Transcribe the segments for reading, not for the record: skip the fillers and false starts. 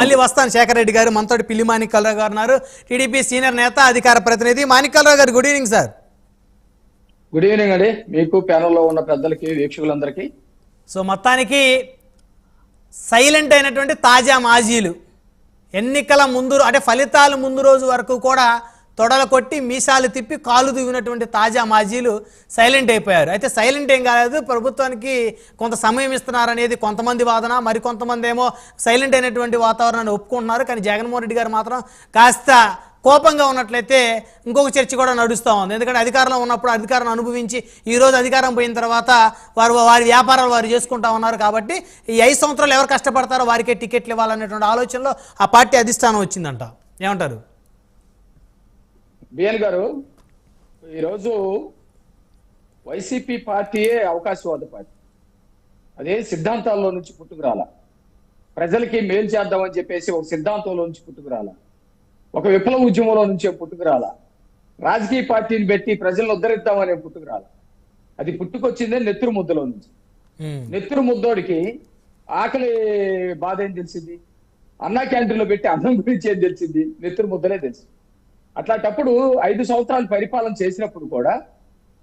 మళ్ళీ వస్తాను శేఖర్ రెడ్డి గారు. మనతోటి పిల్లి మాణిక్యాలరావు గారు ఉన్నారు, టీడీపీ సీనియర్ నేత, అధికార ప్రతినిధి. మాణిక్యాలరావు గారు, good evening sir. Good evening అండి, మీకు ప్యానెల్లో ఉన్న పెద్దలకి, వీక్షకులందరికీ. సో మొత్తానికి సైలెంట్ అయినటువంటి తాజా మాజీలు ఎన్నికల ముందు, అంటే ఫలితాలు ముందు రోజు వరకు కూడా తొడలు కొట్టి మీసాలు తిప్పి కాలు దువ్వినటువంటి తాజా మాజీలు సైలెంట్ అయిపోయారు. అయితే సైలెంట్ ఏం కాలేదు, ప్రభుత్వానికి కొంత సమయం ఇస్తున్నారనేది కొంతమంది వాదన, మరికొంతమంది ఏమో సైలెంట్ అయినటువంటి వాతావరణాన్ని ఒప్పుకుంటున్నారు. కానీ జగన్మోహన్ రెడ్డి గారు మాత్రం కాస్త కోపంగా ఉన్నట్లయితే ఇంకొక చర్చ కూడా నడుస్తూ ఉంది. ఎందుకంటే అధికారంలో ఉన్నప్పుడు అధికారం అనుభవించి ఈరోజు అధికారం పోయిన తర్వాత వారి వ్యాపారాలు వారు చేసుకుంటా ఉన్నారు. కాబట్టి ఈ 5 సంవత్సరాలు ఎవరు కష్టపడతారో వారికే టికెట్లు ఇవ్వాలనేటువంటి ఆలోచనలో ఆ పార్టీ అధిష్టానం వచ్చిందంట. ఏమంటారు బిఎన్ గారు? ఈరోజు వైసీపీ పార్టీయే అవకాశవాద పార్టీ. అదే సిద్ధాంతాల్లో నుంచి పుట్టుకురాల, ప్రజలకి మేలు చేద్దామని చెప్పేసి ఒక సిద్ధాంతంలో నుంచి పుట్టుకురాల, ఒక విప్లవ ఉద్యమంలో నుంచే పుట్టుకురాల, రాజకీయ పార్టీని పెట్టి ప్రజలను ఉద్ధరిద్దామనే పుట్టుకురాల. అది పుట్టుకొచ్చిందే నెత్తురు ముద్దలో నుంచి. నెత్తురు ముద్దోడికి ఆకలి బాధ ఏం తెలిసింది, అన్నా క్యాంటీన్లో పెట్టి అన్నం గురించి ఏం తెలిసింది, నెత్తురు ముద్దలే తెలిసింది. అట్లాంటప్పుడు 5 సంవత్సరాలు పరిపాలన చేసినప్పుడు కూడా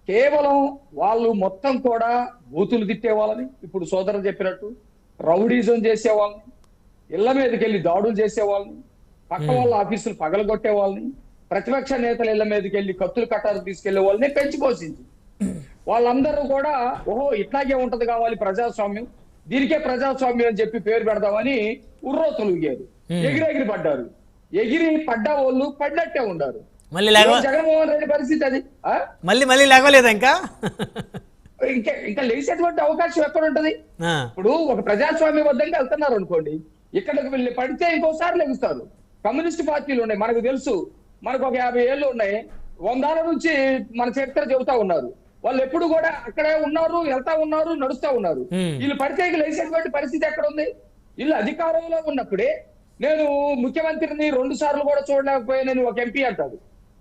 కేవలం వాళ్ళు మొత్తం కూడా బూతులు తిట్టేవాళ్ళని, ఇప్పుడు సోదరులు చెప్పినట్టు రౌడీజం చేసేవాళ్ళని, ఇళ్ల మీదకి వెళ్ళి దాడులు చేసేవాళ్ళని, పక్క వాళ్ళ ఆఫీసులు పగలగొట్టే వాళ్ళని, ప్రతిపక్ష నేతల ఇళ్ల మీదకి వెళ్ళి కత్తులు కట్టారు తీసుకెళ్లే వాళ్ళని పెంచి పోషించి వాళ్ళందరూ కూడా ఓహో ఇట్లాగే ఉంటది కావాలి ప్రజాస్వామ్యం, దీనికే ప్రజాస్వామ్యం అని చెప్పి పేరు పెడదామని ఉర్రోతలుగారు, ఎగిరెగిరి పడ్డారు. ఎగిరి పడ్డ వాళ్ళు పడ్డట్టే ఉండారు. జగన్మోహన్ రెడ్డి పరిస్థితి అది. మళ్ళీ లేవలేదు, ఇంకా లేచేటువంటి అవకాశం ఎక్కడ ఉంటది? ఇప్పుడు ఒక ప్రజాస్వామ్యబద్ధంగా వెళ్తున్నారు అనుకోండి, ఇక్కడికి వెళ్ళి పడితే ఇంకోసారి లెగుస్తారు. కమ్యూనిస్ట్ పార్టీలు ఉన్నాయి, మనకు తెలుసు, మనకు ఒక 50 ఏళ్ళు ఉన్నాయి, 100 ఏళ్ల నుంచి మన చరిత్ర చెబుతా ఉన్నారు. వాళ్ళు ఎప్పుడు కూడా అక్కడే ఉన్నారు, వెళ్తా ఉన్నారు, నడుస్తా ఉన్నారు. వీళ్ళు పడితే లేచేటువంటి పరిస్థితి ఎక్కడ ఉంది? వీళ్ళు అధికారంలో ఉన్నప్పుడే నేను ముఖ్యమంత్రిని 2 సార్లు కూడా చూడలేకపోయానని ఒక ఎంపీ అంటాడు.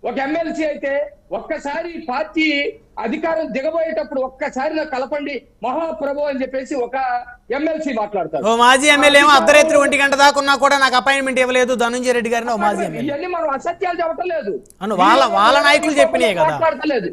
ఒక ఎమ్మెల్సీ అయితే ఒక్కసారి పార్టీ అధికారం దిగబోయేటప్పుడు ఒక్కసారి నాకు కలపండి మహాప్రభు అని చెప్పేసి ఒక ఎమ్మెల్సీ మాట్లాడతాడు. మాజీ ఎమ్మెల్యే అర్ధరాత్రి 1 గంట దాకా ఉన్నా కూడా నాకు అపాయింట్మెంట్ ఇవ్వలేదు ధనంజయ రెడ్డి గారిని. ఇవన్నీ మనం అసత్యాలు చెప్పటం లేదు, వాళ్ళ నాయకులు చెప్పినాయి కదా, మాట్లాడతలేదు.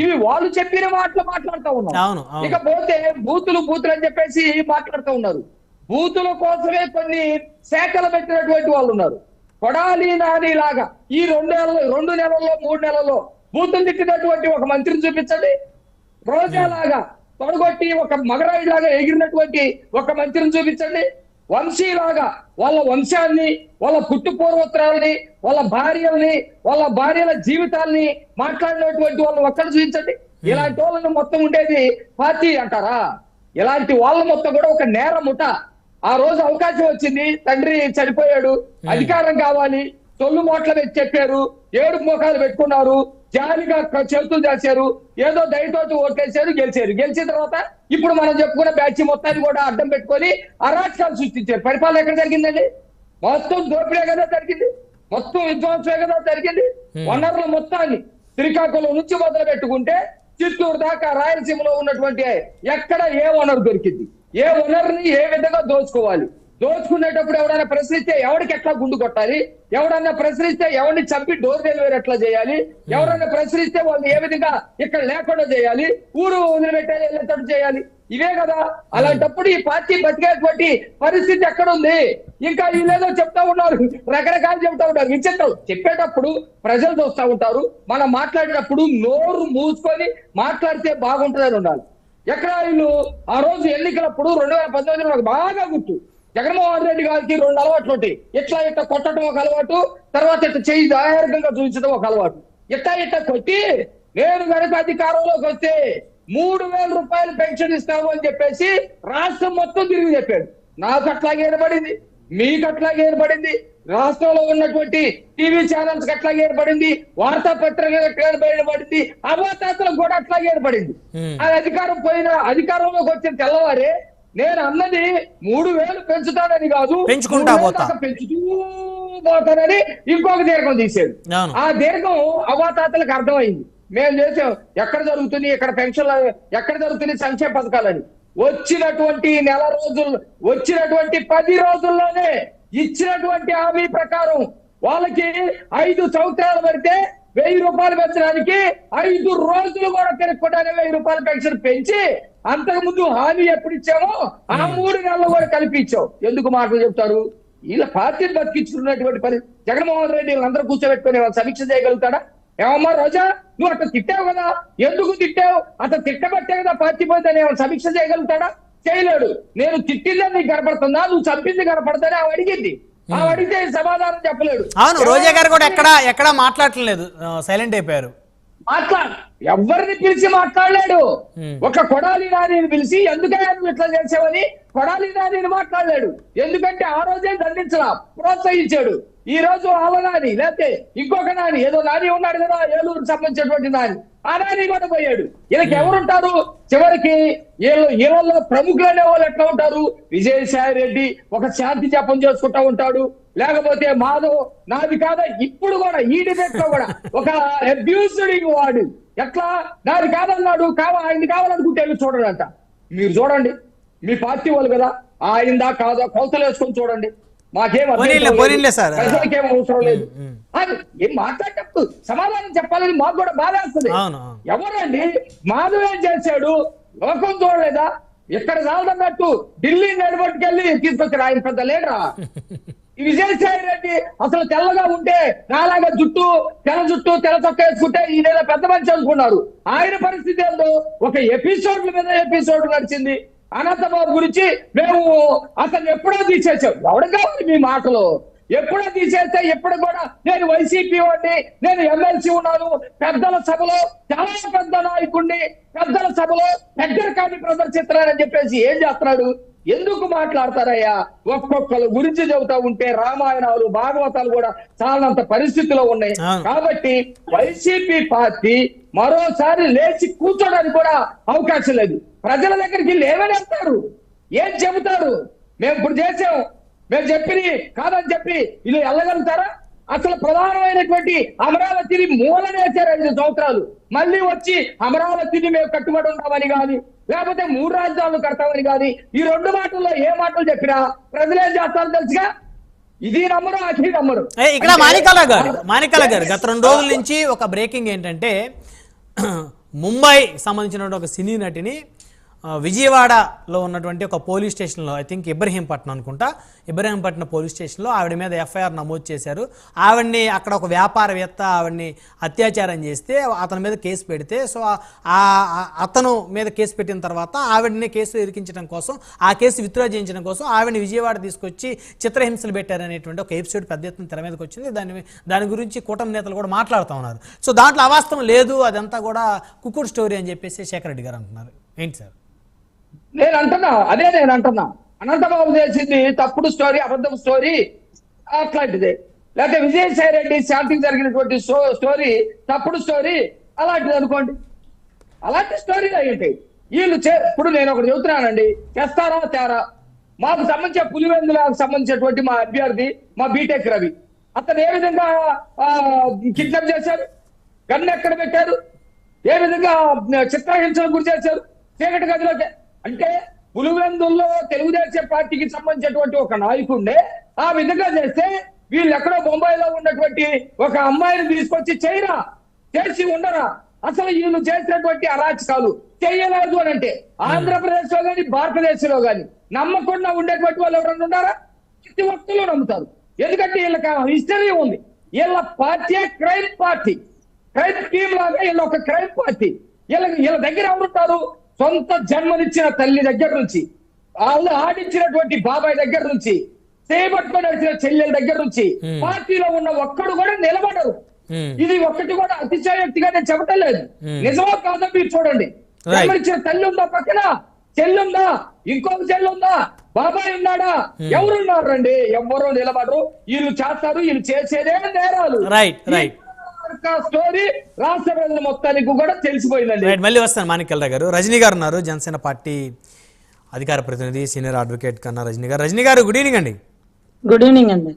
ఇవి వాళ్ళు చెప్పిన మాటలు మాట్లాడుతూ ఉన్నారు. ఇకపోతే బూతులు అని చెప్పేసి మాట్లాడుతూ ఉన్నారు. బూతుల కోసమే కొన్ని శాఖలు పెట్టినటువంటి వాళ్ళు ఉన్నారు. కొడాలి నాని లాగా ఈ 2 నెలల్లో 3 నెలల్లో బూతులు తిట్టినటువంటి ఒక మంత్రిని చూపించండి. రోజాలాగా తొడగొట్టి ఒక మగరాయి లాగా ఎగిరినటువంటి ఒక మంత్రిని చూపించండి. వంశీలాగా వాళ్ళ వంశాన్ని, వాళ్ళ పుట్టు పూర్వోత్తరాలని, వాళ్ళ భార్యల జీవితాల్ని మాట్లాడినటువంటి వాళ్ళని ఒక్కడ చూపించండి. ఇలాంటి వాళ్ళని మొత్తం ఉండేది పార్టీ అంటారా? ఇలాంటి వాళ్ళ మొత్తం కూడా ఒక నేరముట. ఆ రోజు అవకాశం వచ్చింది, తండ్రి చనిపోయాడు, అధికారం కావాలి, తొల్లు మోట్ల చెప్పారు, 7 మోకాలు పెట్టుకున్నారు, జాలిగా చేతులు చేశారు, ఏదో దయతోటి ఓట్లేశారు, గెలిచిన తర్వాత ఇప్పుడు మనం చెప్పుకున్న బ్యాచ్ మొత్తాన్ని కూడా అడ్డం పెట్టుకొని అరాచకాలు సృష్టించారు. పరిపాలన ఎక్కడ జరిగిందండి? మొత్తం దోపిడే కదా జరిగింది, మొత్తం విధ్వంసమే కదా జరిగింది. వనరుల మొత్తాన్ని శ్రీకాకుళం నుంచి మొదలు పెట్టుకుంటే చిత్తూరు దాకా రాయలసీమలో ఉన్నటువంటి ఎక్కడ ఏ వనరు దొరికింది, ఏ వనరుని ఏ విధంగా దోచుకోవాలి, దోచుకునేటప్పుడు ఎవరైనా ప్రశ్నిస్తే ఎవరికి ఎట్లా గుండు కొట్టాలి, ఎవరన్నా ప్రశ్నిస్తే ఎవరిని చంపి డోర్ డెలివరీ ఎట్లా చేయాలి, ఎవరన్నా ప్రశ్నిస్తే వాళ్ళని ఏ విధంగా ఇక్కడ లేకుండా చేయాలి, ఊరు వదిలిపెట్టాలి, వెళ్ళేటట్టు చేయాలి, ఇవే కదా. అలాంటప్పుడు ఈ పార్టీ బతికేటువంటి పరిస్థితి ఎక్కడుంది? ఇంకా వీళ్ళేదో చెప్తా ఉన్నారు, రకరకాలు చెప్తా ఉన్నారు. విచిత్రం, చెప్పేటప్పుడు ప్రజలు చూస్తూ ఉంటారు, మనం మాట్లాడేటప్పుడు నోరు మూసుకొని మాట్లాడితే బాగుంటుందని ఉండాలి. ఎక్కడ వీళ్ళు ఆ రోజు ఎన్నికలప్పుడు 2019 నాకు బాగా గుర్తు, జగన్మోహన్ రెడ్డి గారికి 2 అలవాట్లు ఉంటాయి. ఇట్లా కొట్టడం ఒక అలవాటు, తర్వాత ఇట్లా చేయి దారుణంగా చూపించడం ఒక అలవాటు. ఇట్లా కొట్టి నేను కనుక అధికారంలోకి వస్తే 3000 రూపాయలు పెన్షన్ ఇస్తాము అని చెప్పేసి రాష్ట్రం మొత్తం తిరిగి చెప్పాడు. నాకు అట్లాగే ఏర్పడింది, మీకు అట్లాగే ఏర్పడింది, రాష్ట్రంలో ఉన్నటువంటి టీవీ ఛానల్స్ అట్లాగే ఏర్పడింది, వార్తాపత్రికలకు ఏర్పడింది, అవాతాతలకు కూడా అట్లాగే ఏర్పడింది. అది అధికారంలోకి వచ్చిన తెల్లవారే నేను అన్నది 3000 పెంచుతానని కాదు, పెంచుతూ పోతానని ఇంకొక దీర్ఘం తీసాడు. ఆ దీర్ఘం అవాతాతలకు అర్థమైంది. మేము చేసాం, ఎక్కడ జరుగుతుంది ఇక్కడ పెన్షన్లు, ఎక్కడ జరుగుతుంది సంక్షేమ పథకాలని. వచ్చినటువంటి 10 రోజుల్లోనే ఇచ్చినటువంటి హామీ ప్రకారం వాళ్ళకి 5 సంవత్సరాలు పడితే 1000 రూపాయలు పెంచడానికి 5 రోజులు కూడా తిరగకుండానే 1000 రూపాయల పెన్షన్ పెంచి అంతకు ముందు హామీ ఎప్పుడు ఇచ్చామో ఆ 3 నెలలు కూడా కల్పించావు. ఎందుకు మాటలు చెప్తారు? వీళ్ళ పార్టీని బతికించుకున్నటువంటి పని. జగన్మోహన్ రెడ్డి వీళ్ళందరూ కూర్చోబెట్టుకుని వాళ్ళు సమీక్ష చేయగలుగుతాడా? ఏమమ్మా రోజా, నువ్వు అట్లా తిట్టావు కదా, ఎందుకు తిట్టావు? అట్లా తిట్టబట్టే కదా పార్టీ పోతే సమీక్ష చేయగలుగుతాడా? చేయలేడు. నేను తిట్టిందే నీకు కనపడుతుందా, నువ్వు చంపింది కనపడతానే ఆమె అడిగింది. ఆమె అడిగితే సమాధానం చెప్పలేడు. అవును, రోజా గారు కూడా ఎక్కడా మాట్లాడలేదు, సైలెంట్ అయిపోయారు. ఎవరిని పిలిచి మాట్లాడలేడు. ఒక కొడాలి నానిని పిలిచి ఎందుకయ్యా నువ్వు ఇట్లా చేసావని కొడాలి నానిని మాట్లాడలేడు. ఎందుకంటే ఆ రోజే దండించలా, ప్రోత్సహించాడు. ఈ రోజు ఆవ నాని లేకపోతే ఇంకొక నాని, ఏదో నాని ఉన్నాడు కదా ఏలూరుకు సంబంధించినటువంటి నాని, ఆ నాని కూడా పోయాడు. వీళ్ళకి ఎవరుంటారు చివరికి? వీళ్ళలో ప్రముఖులు అనే వాళ్ళు ఎట్లా ఉంటారు? విజయసాయి రెడ్డి ఒక శాంతి జపం చేసుకుంటా ఉంటాడు, లేకపోతే మాధవ్ నాది కాదా ఇప్పుడు కూడా ఈ డిబేట్ లో కూడా ఒక అబ్యూస్డ్ వాడు ఎట్లా నాది కాదన్నాడు, ఆయనది కావాలనుకుంటే వెళ్ళి చూడండి. మీరు చూడండి, మీ పార్టీ వాళ్ళు కదా, ఆయనదా కాదా కొలతలు వేసుకొని చూడండి. మాకేం ప్రజలకేం అవసరం లేదు. ఏం మాట్లాడేటప్పుడు సమాధానం చెప్పాలని మాకు కూడా బాధ వేస్తుంది. ఎవరండి మాధవ్ ఏం చేశాడు? లోకం చూడలేదా? ఇక్కడ చాలదన్నట్టు ఢిల్లీ నడిపట్టుకెళ్ళి తీసుకొచ్చారు. ఆయన పెద్ద లీడరా? ఈ విజయసాయి రెడ్డి అసలు తెల్లగా ఉంటే నాలాగా తెల్ల జుట్టు తెల్ల చొక్క వేసుకుంటే ఈయన పెద్ద మనిషి అనుకున్నారు. ఆయన పరిస్థితి ఏందో ఒక ఎపిసోడ్ల మీద ఎపిసోడ్ నడిచింది. అనంతబాబు గురించి మేము అసలు ఎప్పుడో తీసేసాం. ఎవడు కావాలి మీ మాటలు? ఎప్పుడో తీసేస్తే ఎప్పుడు కూడా నేను వైసీపీ వాడిని, నేను ఎమ్మెల్సీ ఉన్నాను, పెద్దల సభలో చాలా పెద్ద నాయకుడిని, పెద్దల సభలో పెద్దరికాన్ని ప్రదర్శిస్తున్నానని చెప్పేసి ఏం చేస్తున్నాడు? ఎందుకు మాట్లాడతారయ్యా? ఒక్కొక్కరు గురించి చెబుతా ఉంటే రామాయణాలు భాగవతాలు కూడా చాలంత పరిస్థితిలో ఉన్నాయి. కాబట్టి వైసీపీ పార్టీ మరోసారి లేచి కూర్చోడానికి కూడా అవకాశం లేదు. ప్రజల దగ్గరికి ఏమని వెళ్తారు? ఏం చెబుతారు? మేము ఇప్పుడు చేసాం, మేము చెప్పి కాదని చెప్పి వీళ్ళు వెళ్ళగలుగుతారా? అసలు ప్రధానమైనటువంటి అమరావతిని మూలనేశారు 5 సంవత్సరాలు. మళ్ళీ వచ్చి అమరావతిని మేము కట్టుబడి ఉన్నామని కానీ, లేకపోతే 3 రాజధానులు కడతామని కానీ, ఈ 2 మాటల్లో ఏ మాటలు చెప్పినా ప్రజలేం చేస్తారో తెలుసుగా. ఇది నమ్మరు, అది నమ్మరు. ఇక్కడ మాణిక్యాల గారు గత 2 రోజుల నుంచి ఒక బ్రేకింగ్ ఏంటంటే, ముంబై సంబంధించిన ఒక సినీ నటిని విజయవాడలో ఉన్నటువంటి ఒక పోలీస్ స్టేషన్లో, ఐ థింక్ ఇబ్రహీంపట్నం అనుకుంటా, ఇబ్రహీంపట్నం పోలీస్ స్టేషన్లో ఆవిడ మీద ఎఫ్ఐఆర్ నమోదు చేశారు. ఆవిడ్ని అక్కడ ఒక వ్యాపారవేత్త ఆవిడ్ని అత్యాచారం చేస్తే అతని మీద కేసు పెడితే, సో అతను మీద కేసు పెట్టిన తర్వాత ఆవిడని కేసు ఇరికించడం కోసం, ఆ కేసు విత్డ్రా చేయించడం కోసం ఆవిడని విజయవాడ తీసుకొచ్చి చిత్రహింసలు పెట్టారనేటువంటి ఒక ఎపిసోడ్ పెద్ద ఎత్తున తెర మీదకి వచ్చింది. దాని గురించి కూటమి నేతలు కూడా మాట్లాడుతూ ఉన్నారు. సో దాంట్లో అవాస్తవం లేదు, అదంతా కూడా కుక్కుడు స్టోరీ అని చెప్పేసి శేఖర్ రెడ్డి గారు అంటున్నారు. ఏంటి సార్? నేను అంటున్నా అనంతబాబు చేసింది తప్పుడు స్టోరీ, అబద్ధం స్టోరీ అట్లాంటిదే. లేకపోతే విజయసాయి రెడ్డి శాంతికి జరిగినటువంటి స్టోరీ తప్పుడు స్టోరీ అలాంటిది అనుకోండి. అలాంటి స్టోరీలు అయ్యింటాయి. వీళ్ళు ఇప్పుడు నేను ఒకటి చెబుతున్నానండి, చేస్తారా తేరా. మాకు సంబంధించిన పులివెందులకు సంబంధించినటువంటి మా అభ్యర్థి మా బీటెక్ రవి, అతను ఏ విధంగా కిడ్నాప్ చేశారు, గన్ను ఎక్కడ పెట్టారు, ఏ విధంగా చిత్రహింసలకు గురి చేశారు చీకటి గదిలోకి. అంటే పులివెందుల్లో తెలుగుదేశం పార్టీకి సంబంధించినటువంటి ఒక నాయకుడినే ఆ విధంగా చేస్తే, వీళ్ళు ఎక్కడో బొంబాయిలో ఉన్నటువంటి ఒక అమ్మాయిని తీసుకొచ్చి చేసి ఉండరా? అసలు వీళ్ళు చేసినటువంటి అరాచకాలు చేయలేదు అని అంటే ఆంధ్రప్రదేశ్ లో కానీ భారతదేశంలో కానీ నమ్మకుండా ఉండేటువంటి వాళ్ళు ఎవరన్నా ఉన్నారా? ప్రతి ఒక్కరు నమ్ముతారు. ఎందుకంటే వీళ్ళకి హిస్టరీ ఉంది. వీళ్ళ party crime party, crime scheme లాగా వీళ్ళ ఒక క్రైమ్ పార్టీ. వీళ్ళ దగ్గర ఎవరుంటారు? సొంత జన్మనిచ్చిన తల్లి దగ్గర నుంచి, వాళ్ళు ఆడించినటువంటి బాబాయ్ దగ్గర నుంచి, చేపట్టుకొని నడిచిన చెల్లెల దగ్గర నుంచి పార్టీలో ఉన్న ఒక్కడు కూడా నిలబడరు. ఇది ఒక్కటి కూడా అతిశయోక్తిగా నేను చెప్పటం లేదు, నిజమో కాదో మీరు చూడండి. జన్మనిచ్చిన తల్లి ఉందా, పక్కన చెల్లుందా, ఇంకొక చెల్లుందా, బాబాయ్ ఉన్నాడా? ఎవరున్నారు రండి? ఎవరు నిలబడరు. వీళ్ళు చేస్తారు, వీళ్ళు చేసేదే నేరాలు. స్టోరీ రాష్ట్ర ప్రజల మొత్తానికి కూడా తెలిసిపోయిందండి. మళ్ళీ వస్తాను మాణిక్యాల గారు. రజనీ గారు ఉన్నారు, జనసేన పార్టీ అధికార ప్రతినిధి, సీనియర్ అడ్వకేట్ కన్నా రజనీ గారు. రజనీ గారు, గుడ్ ఈవినింగ్ అండి. గుడ్ ఈవినింగ్ అండి.